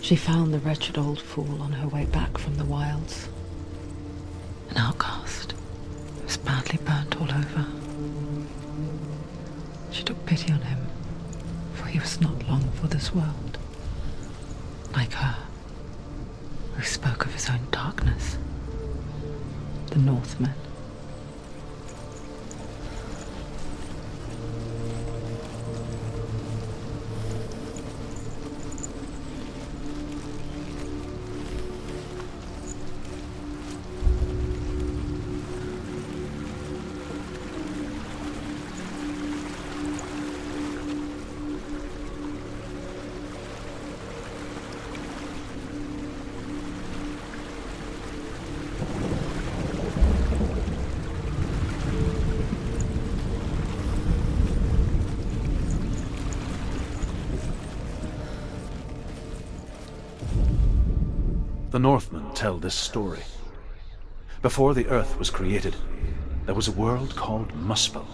She found the wretched old fool on her way back from the wilds. An outcast. He was badly burnt all over. She took pity on him, for he was not long for this world. Like her, who spoke of his own darkness. The Northmen. The Northmen tell this story. Before the Earth was created, there was a world called Muspel.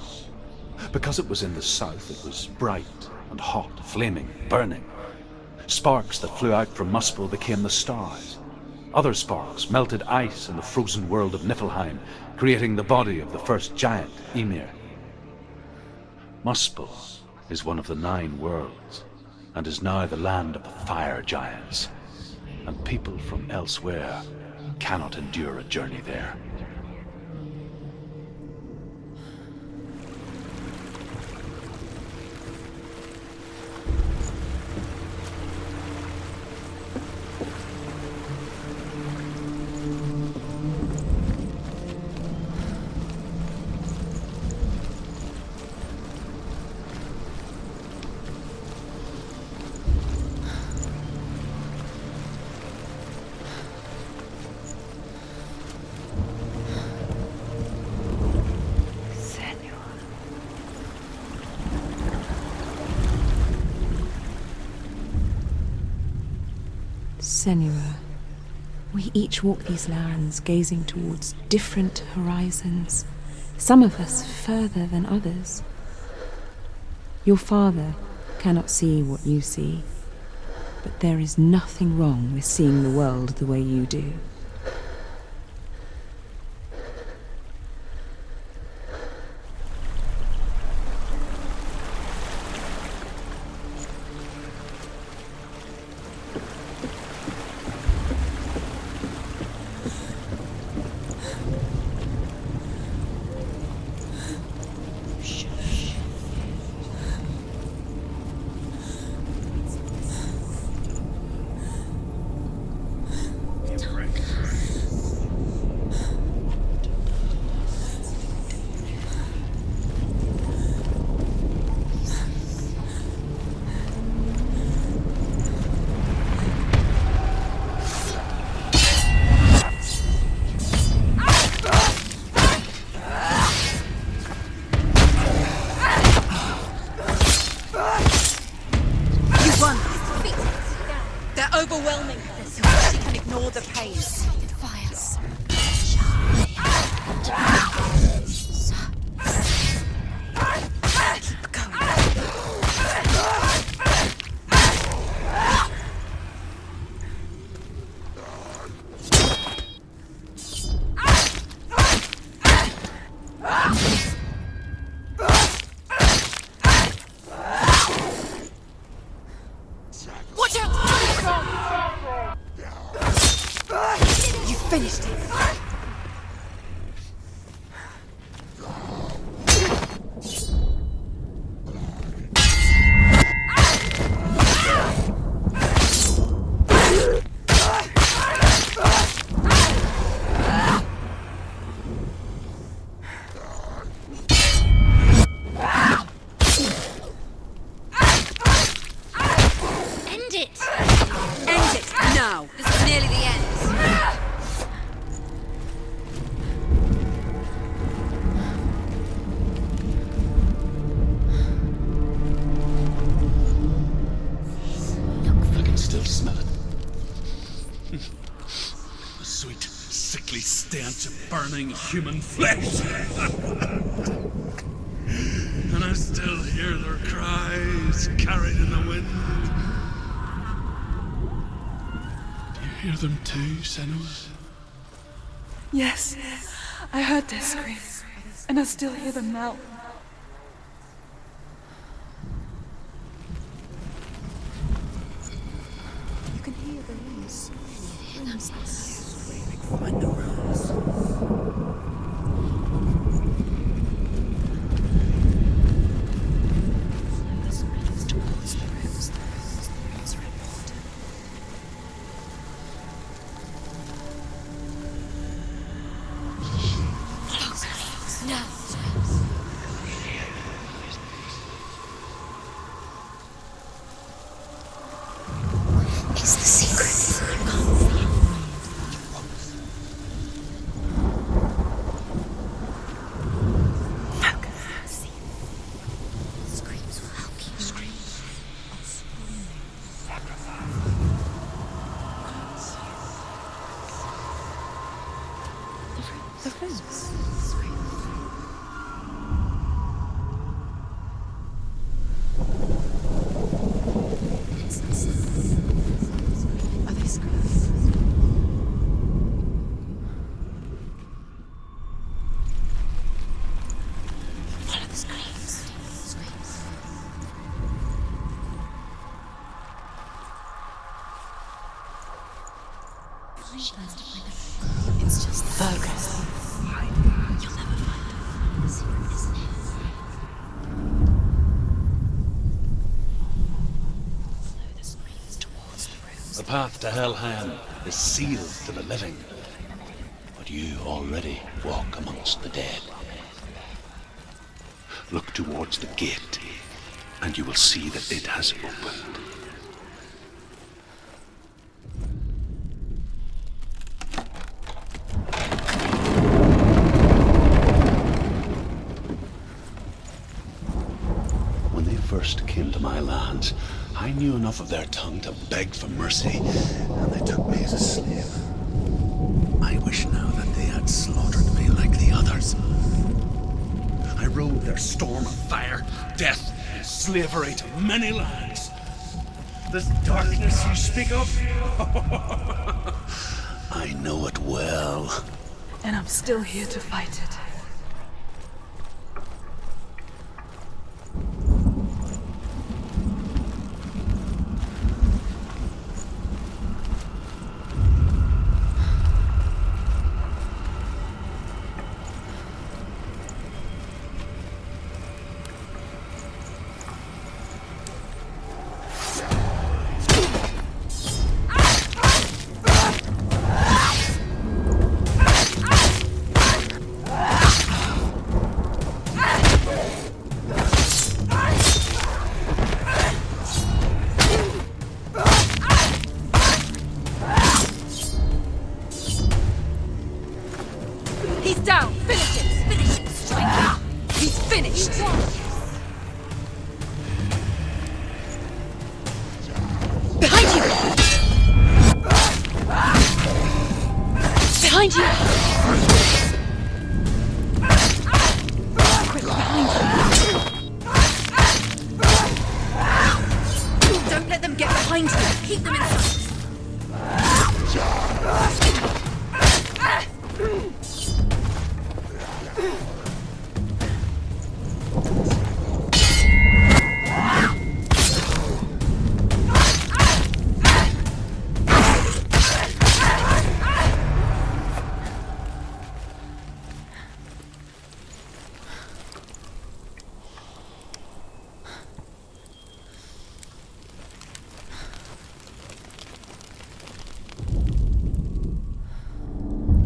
Because it was in the south, it was bright and hot, flaming, burning. Sparks that flew out from Muspel became the stars. Other sparks melted ice in the frozen world of Niflheim, creating the body of the first giant, Ymir. Muspel is one of the 9 worlds, and is now the land of the fire giants. And people from elsewhere cannot endure a journey there. Senua, we each walk these lands gazing towards different horizons, some of us further than others. Your father cannot see what you see, but there is nothing wrong with seeing the world the way you do. Overwhelming her so she can ignore the pain. Fires. Keep going. Watch out! You finished it. End it! End it now! This is nearly the end. I can still smell it. The sweet, sickly stench of burning human flesh. And I still hear their cries carried in the wind. hear them too, Senua? Yes, I heard their screams, and I still hear them now. You can hear the runes. Find the runes. Towards the runes. The runes are important. Follow. No. It's the secret. I can't see it. Focus. Screams will help you. Screams. The runes. Are they screams? Follow the screams. It's just focus. You'll never find them. The secret isn't it? Follow the screams towards the runes. The path to Helheim is sealed to the living, but you already walk amongst the dead. Look towards the gate, and you will see that it has opened. When they first came to my lands, I knew enough of their tongue to beg for mercy, and they took me as a slave. I wish now that they had slaughtered me like the others. I rode their storm of fire, death, and slavery to many lands. This darkness you speak of, I know it well. And I'm still here to fight it. He's down! Finish it! Finish it! Strike him! He's finished! Behind you! Behind you! Quick, behind you! Don't let them get behind you! Keep them in sight!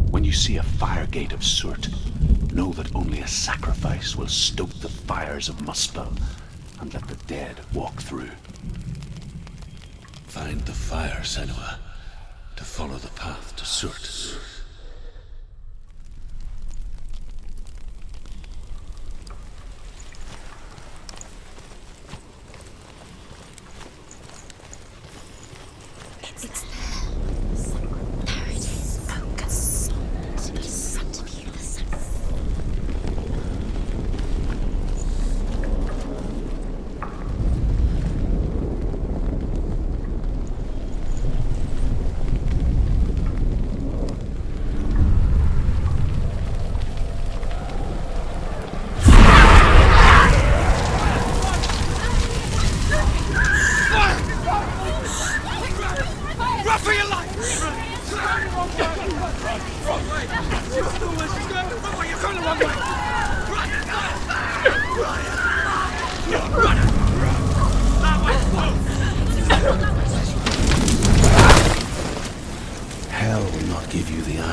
When you see a fire gate of Surt, know that only a sacrifice will stoke the fires of Muspel and let the dead walk through. Find the fire, Senua, to follow the path to Surt. It's there. There it is. Focus. It's in front of you.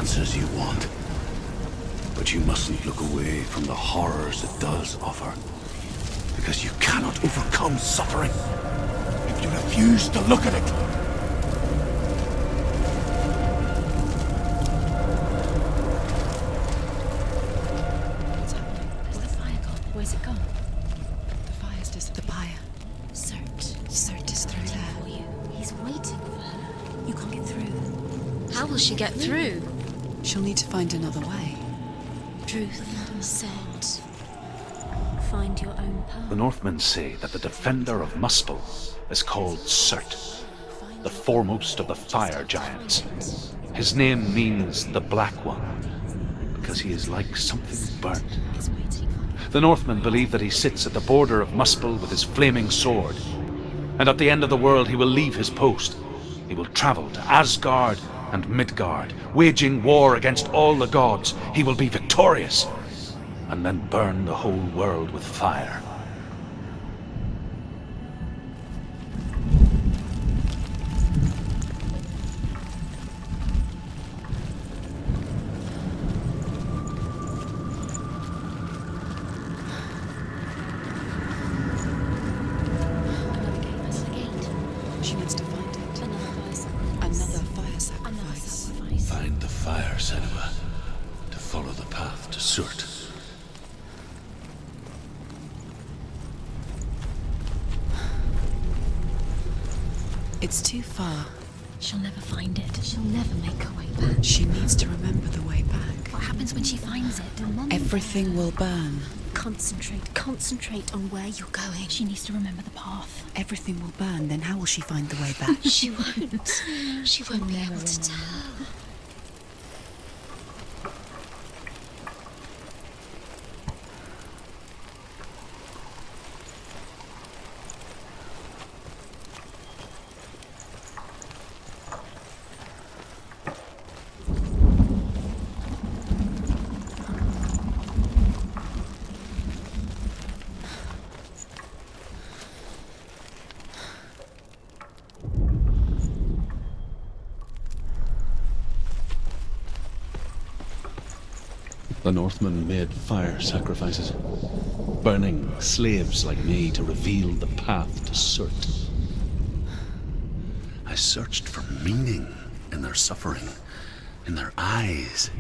answers you want. But you mustn't look away from the horrors it does offer. Because you cannot overcome suffering if you refuse to look at it. What's happening? There's the fire gone. Where's it gone? The fire's just the pyre. Surt is through there. For you. He's waiting for her. You can't get through. How will she get through? She'll need to find another way. Truth said, find your own path. The Northmen say that the defender of Muspel is called Surt, the foremost of the fire giants. His name means the Black One, because he is like something burnt. Is waiting for The Northmen believe that he sits at the border of Muspel with his flaming sword, and at the end of the world he will leave his post. He will travel to Asgard and Midgard, waging war against all the gods. He will be victorious, and then burn the whole world with fire. another gate. That's the gate. She needs to find it. Another fire sacrifice. Another fire sacrifice. Another sacrifice. Find the fire, Senua, to follow the path to Surt. It's too far. She'll never find it. She'll never make her way back. She needs to remember the way back. What happens when she finds it? Remember. Everything will burn. Concentrate on where you're going. She needs to remember the path. Everything will burn, then how will she find the way back? She won't. She won't be able to tell. The Northmen made fire sacrifices, burning slaves like me to reveal the path to Surt. I searched for meaning in their suffering, in their eyes,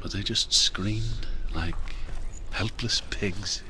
but they just screamed like helpless pigs.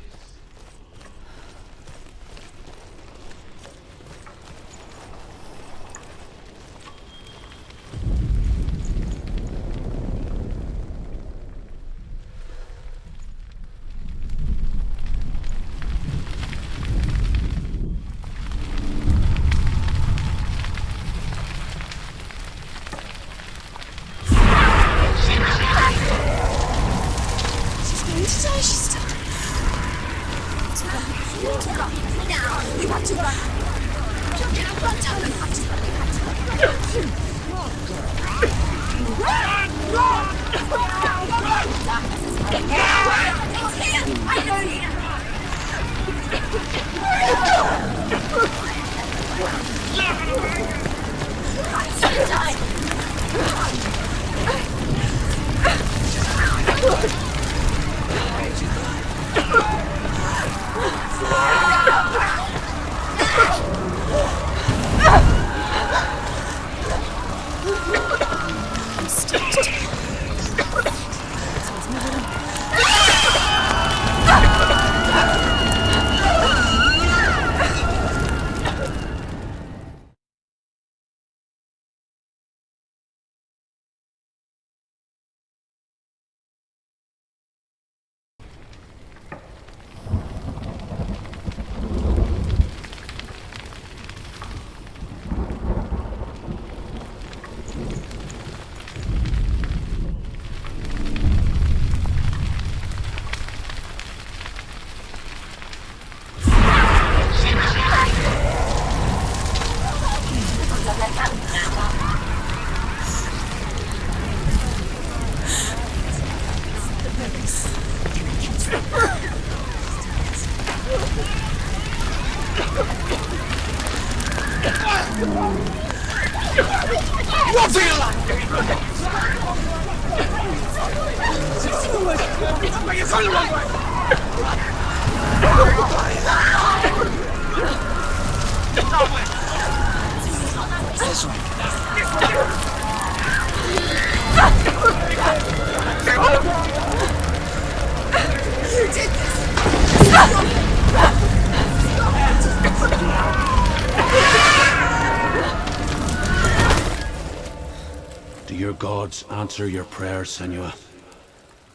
Do your gods answer your prayers, Senua?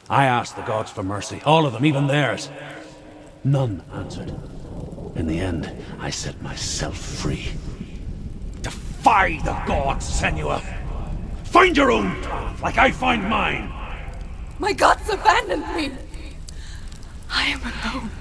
I asked the gods for mercy, all of them, even theirs. None answered. In the end, I set myself free. Defy the gods, Senua! Find your own path, like I find mine! My gods abandoned me! I am alone.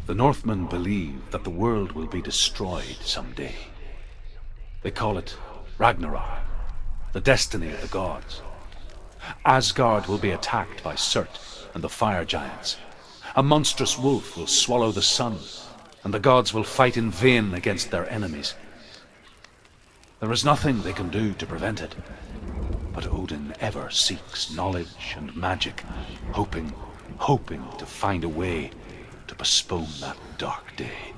The Northmen believe that the world will be destroyed someday. They call it Ragnarok, the destiny of the gods. Asgard will be attacked by Surt and the fire giants. A monstrous wolf will swallow the sun, and the gods will fight in vain against their enemies. There is nothing they can do to prevent it, but Odin ever seeks knowledge and magic, hoping to find a way to postpone that dark day.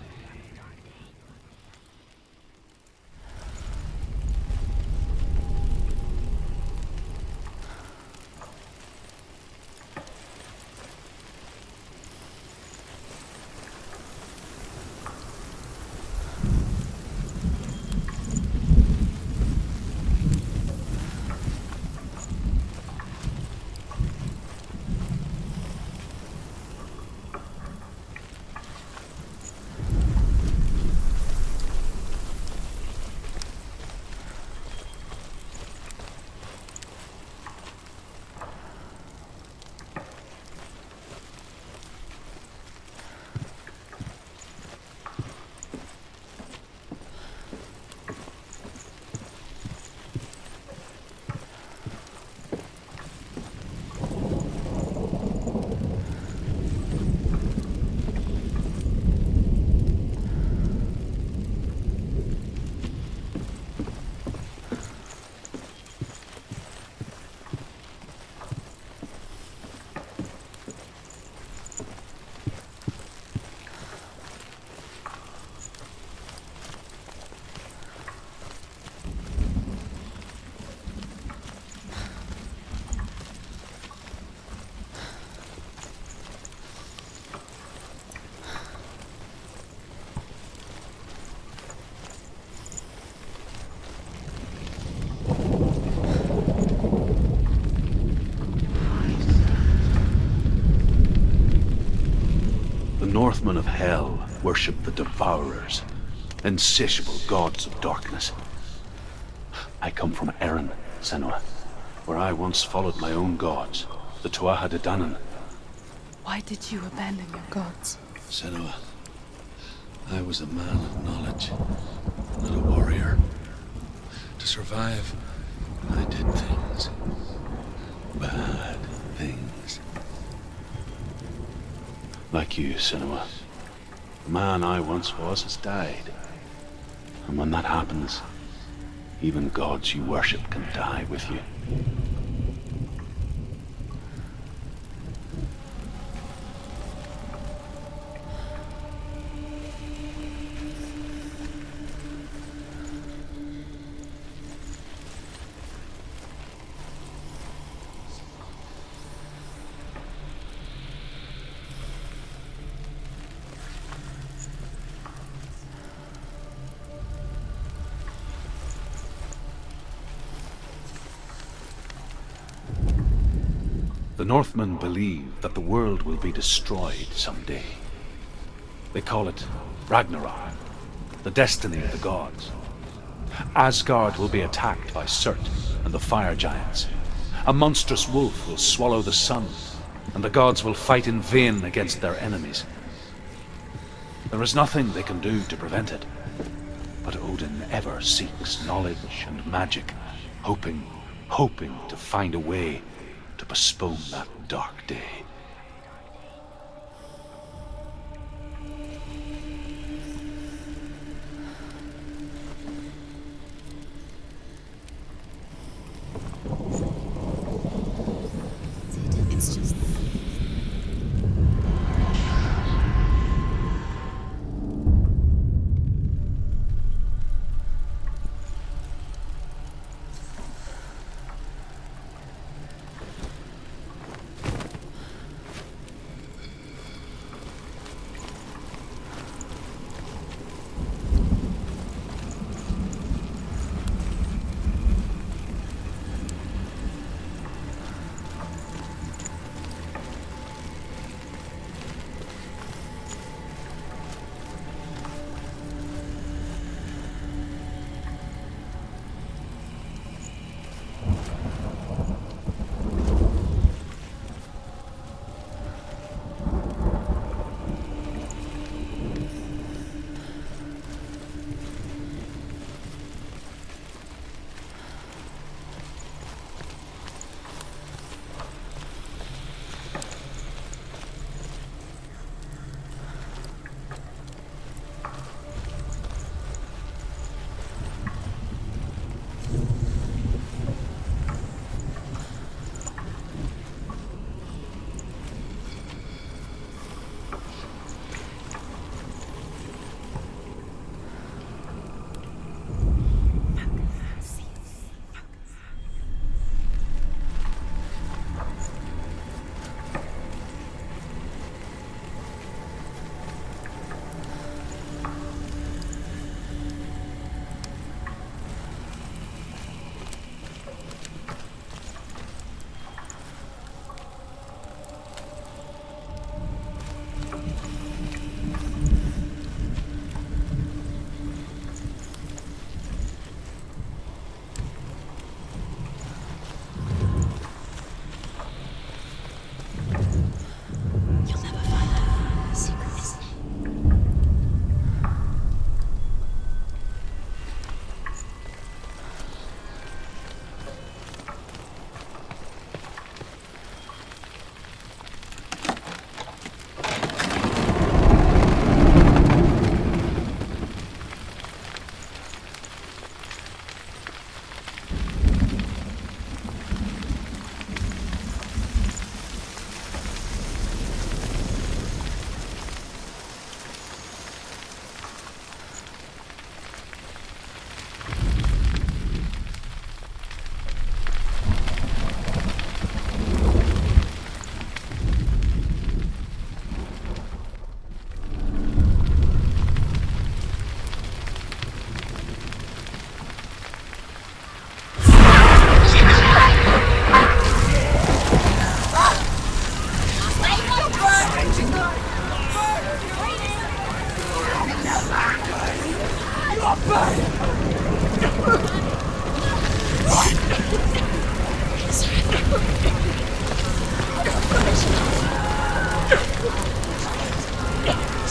Northmen of Hell worship the Devourers, insatiable gods of darkness. I come from Erin, Senua, where I once followed my own gods, the Tuatha De Danann. Why did you abandon your gods? Senua, I was a man of knowledge, not a warrior. To survive, I did things. Bad things. Like you, Senua. The man I once was has died. And when that happens, even gods you worship can die with you. The Northmen believe that the world will be destroyed someday. They call it Ragnarok, the destiny of the gods. Asgard will be attacked by Surt and the fire giants. A monstrous wolf will swallow the sun, and the gods will fight in vain against their enemies. There is nothing they can do to prevent it, but Odin ever seeks knowledge and magic, hoping to find a way to postpone that dark day. It's just...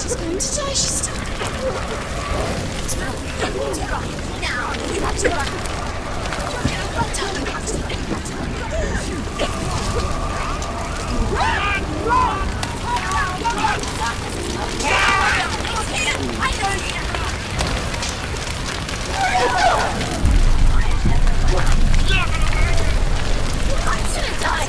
She's going to die. She's still... Now, you have to run. I'm gonna die.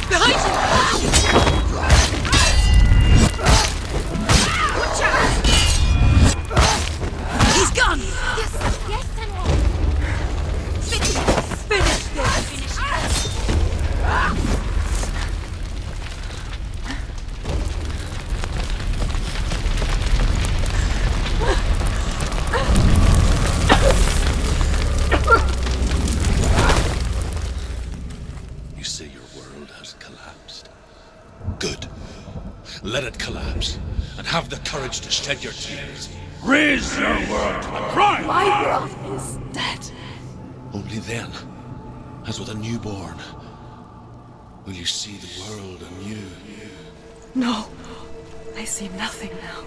Behind you! Watch out! He's gone! Yes, Senua. Finish this! Finish it! You say your world has collapsed. Good. Let it collapse, and have the courage to shed your tears. Raise your world to the prime! My world is dead. Only then, as with a newborn, will you see the world anew. No, I see nothing now.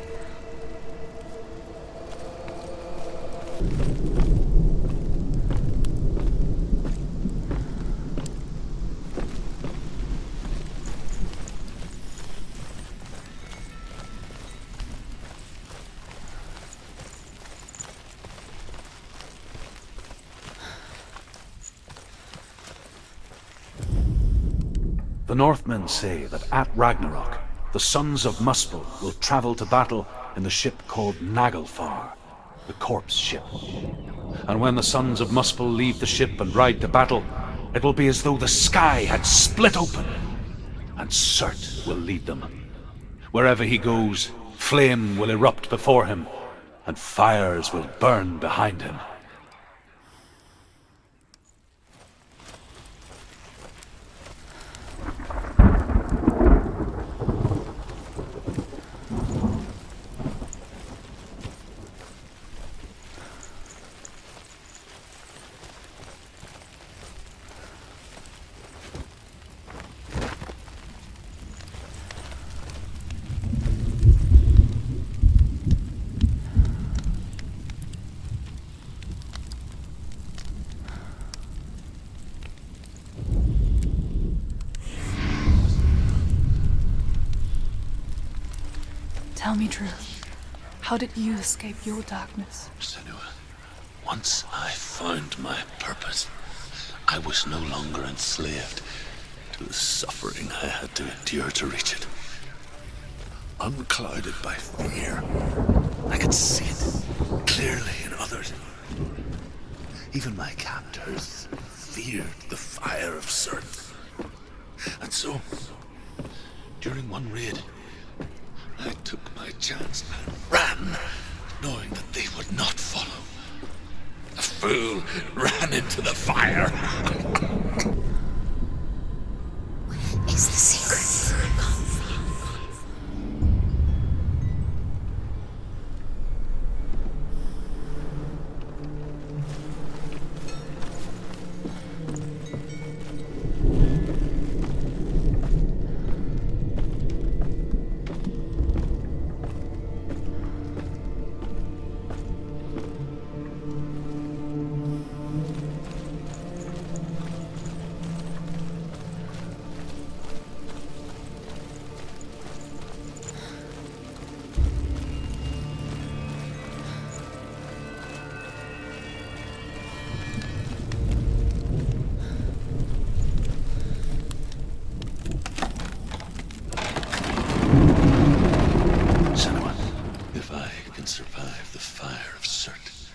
The Northmen say that at Ragnarok, the sons of Muspel will travel to battle in the ship called Naglfar, the corpse ship. And when the sons of Muspel leave the ship and ride to battle, it will be as though the sky had split open, and Surt will lead them. Wherever he goes, flame will erupt before him, and fires will burn behind him. Tell me truth. How did you escape your darkness? Senua, once I found my purpose, I was no longer enslaved to the suffering I had to endure to reach it. Unclouded by fear, I could see it clearly in others. Even my captors feared the fire of Surt. And so, during one raid, I took my chance and ran, knowing that they would not follow. The fool ran into the fire. It's the secret. I can't see it. Survive the fire of Surt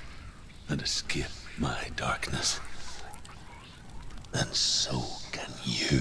and escape my darkness, then so can you.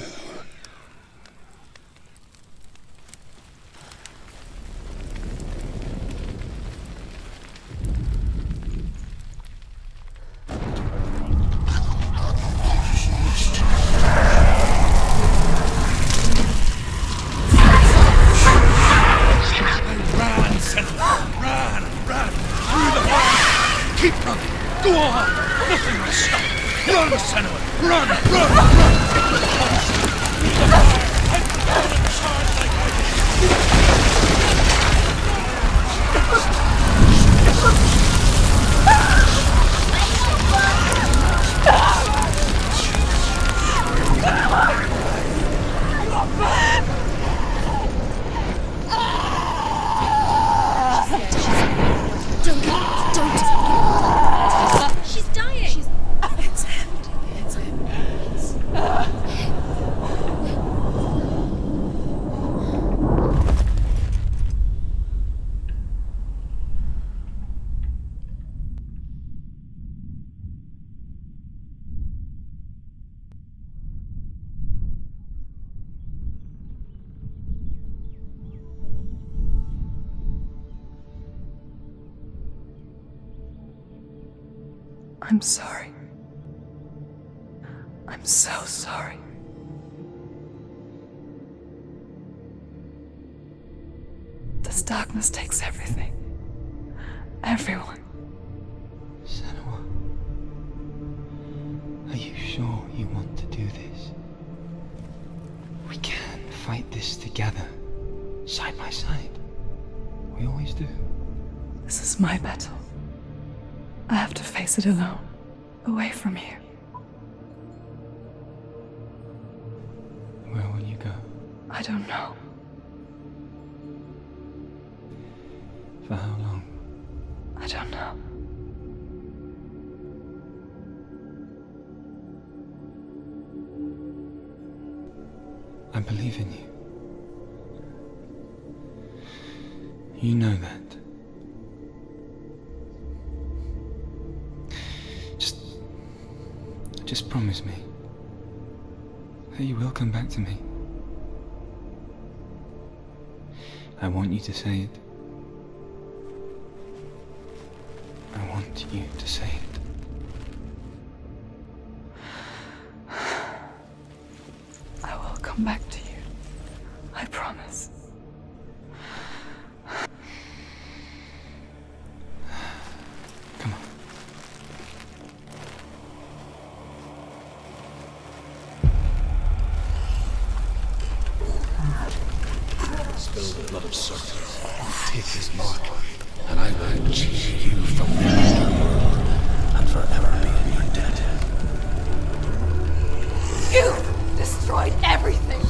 Keep running! Go on! Nothing will stop! Run, Senua! Run! Run! Run! Don't. She's dying. It's empty. I'm sorry. I'm so sorry. This darkness takes everything. Everyone. Senua, are you sure you want to do this? We can fight this together, side by side. We always do. This is my battle. I have to face it alone, away from here. Where will you go? I don't know. For how long? I don't know. I believe in you. You know that. Just promise me that you will come back to me. I want you to say it. I want you to say it. I will come back to you. I promise. Come on. Spill the blood of Surt. Take his mark, and I will change you from the underworld and forever be in your debt. You destroyed everything,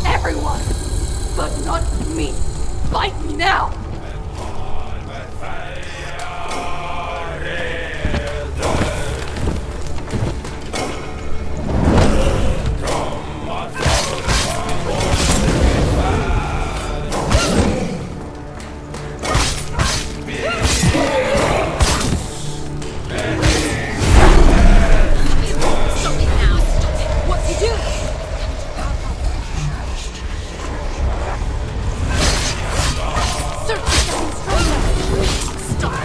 everyone, but not me. Fight me now. Stop!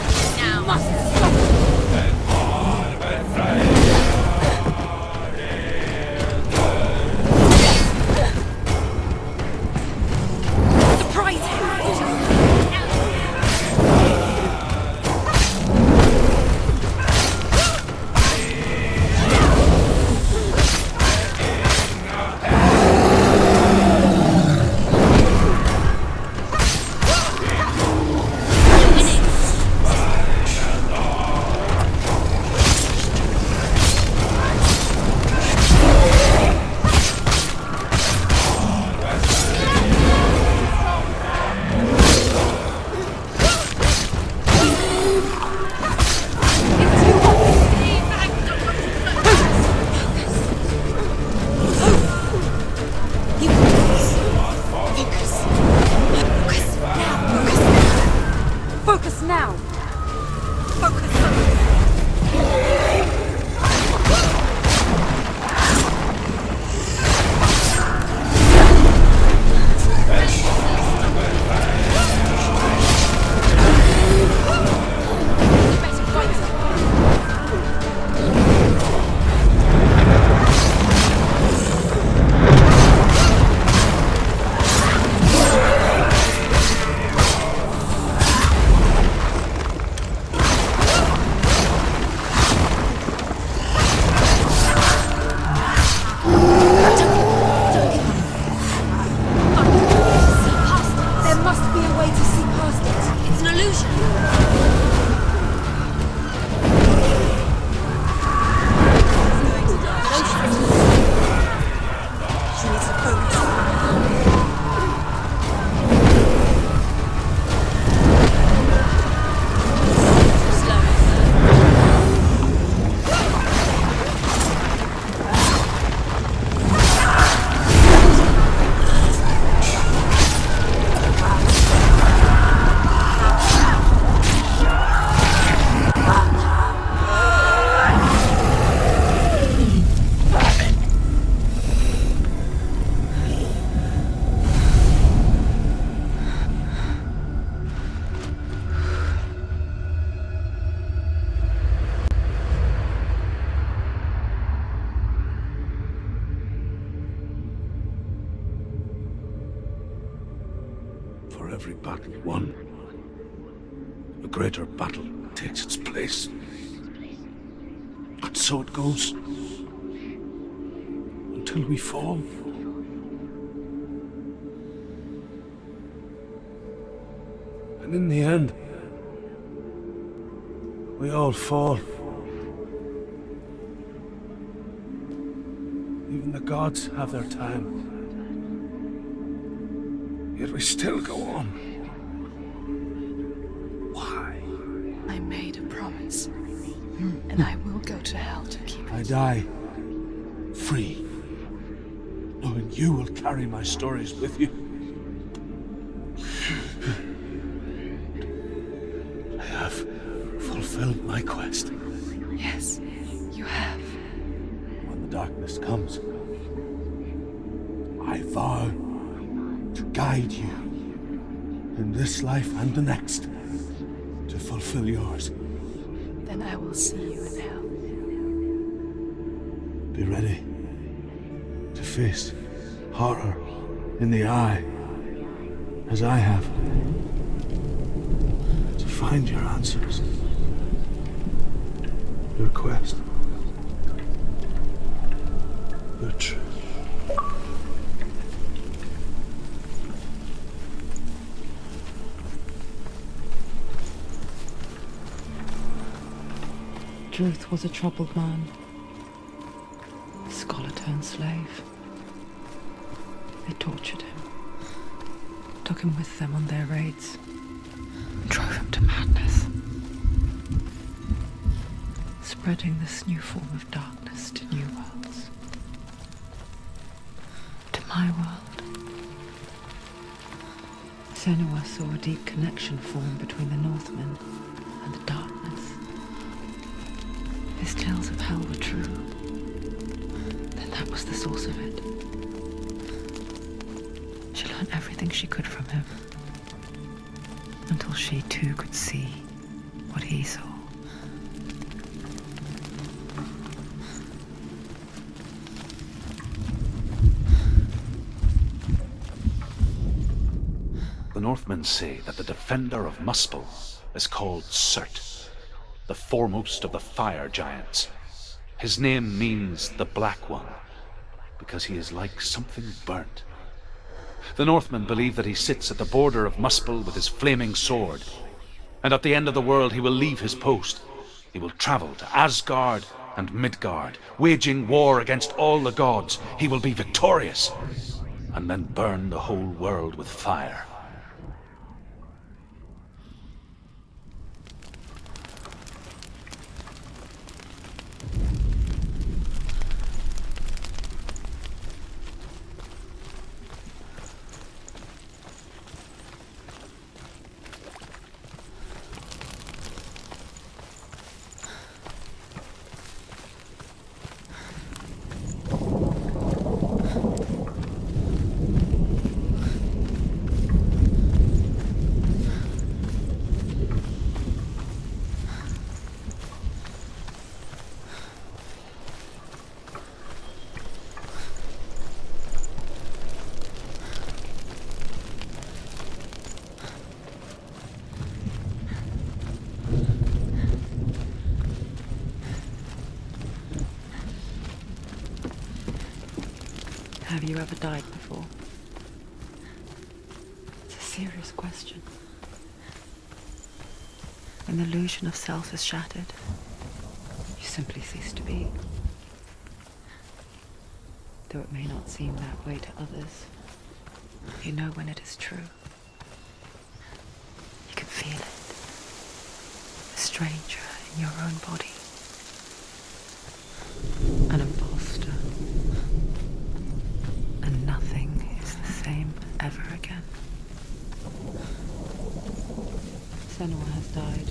every battle won, a greater battle takes its place. And so it goes. Until we fall. And in the end, we all fall. Even the gods have their time. Yet we still go on. Why? I made a promise. And I will go to hell to keep it. I die free, knowing you will carry my stories with you. I have fulfilled my quest. Yes, you have. When the darkness comes, I vow to guide you in this life and the next to fulfill yours. Then I will see you in hell. Be ready to face horror in the eye, as I have. To find your answers. Your quest. Your truth. Druth was a troubled man. Scholar turned slave. They tortured him. Took him with them on their raids. Drove him to madness. Spreading this new form of darkness to new worlds. To my world. Senua saw a deep connection form between the Northmen and the darkness. His tales of hell were true. Then that was the source of it. She learned everything she could from him. Until she too could see what he saw. The Northmen say that the defender of Muspel is called Surt, the foremost of the fire giants. His name means the Black One, because he is like something burnt. The Northmen believe that he sits at the border of Muspel with his flaming sword, and at the end of the world he will leave his post. He will travel to Asgard and Midgard, waging war against all the gods. He will be victorious, and then burn the whole world with fire. Have you ever died before? It's a serious question. When the illusion of self is shattered, you simply cease to be. Though it may not seem that way to others, you know when it is true. You can feel it. A stranger in your own body. An imposter. And nothing is the same ever again. Senua has died.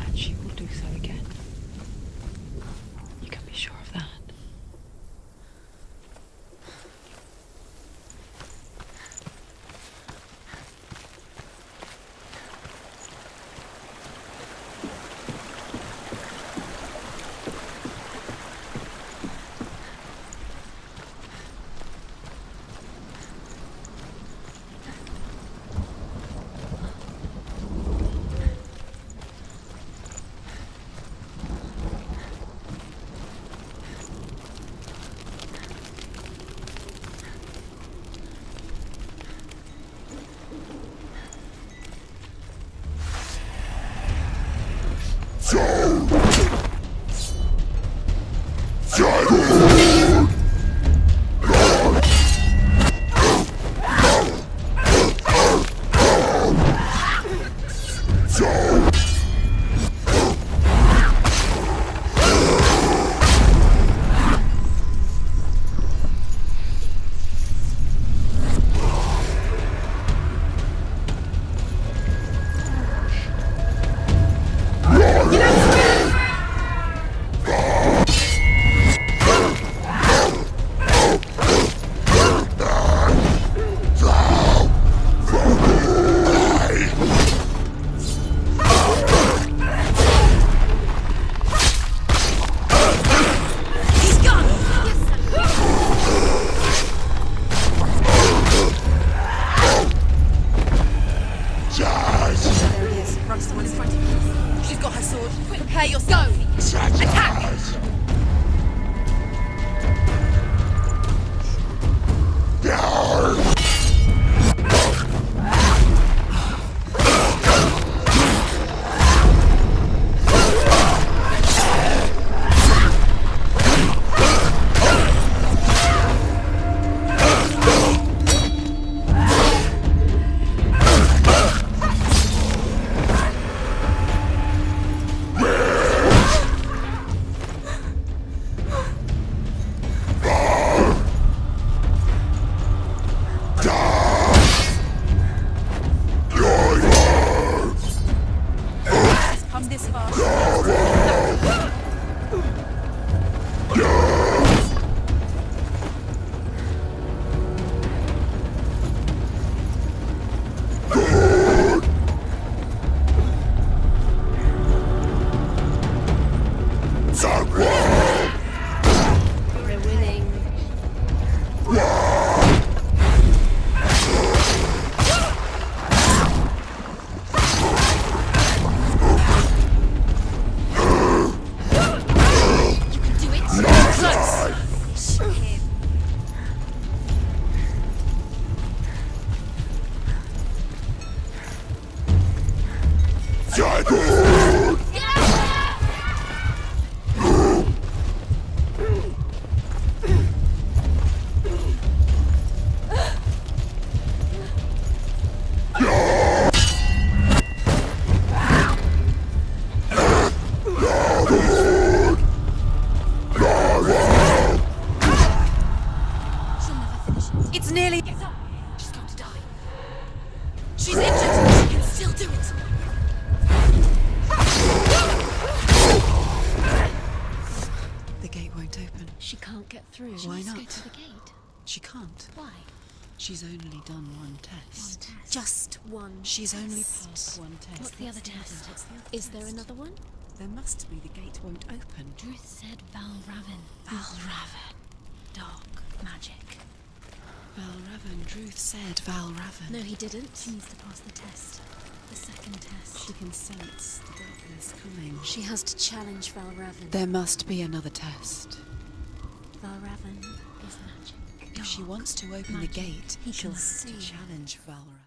And she will do so again. You can be sure of that. Prepare yourself. Go. Attack. Come this far. We're winning. You can do it. Close. Shoot him. She'll never finish it. It's nearly. Get up. She's going to die. She's injured. She can still do it. The gate won't open. She can't get through. Why Let's not? go to the gate. She can't. Why? She's only done one test. One test. Just one. She's only test. passed one test. What's the other test? Is there another one? There must be. The gate won't open. Ruth said Valravan. Valravan. Dark magic. Valravan. Druth said Valravan. No, he didn't. She needs to pass the test. The second test. She can sense the darkness coming. She has to challenge Valravan. There must be another test. Valravan is magic. If she Dark wants to open magic. the gate, He she'll can have to see. challenge Valravan.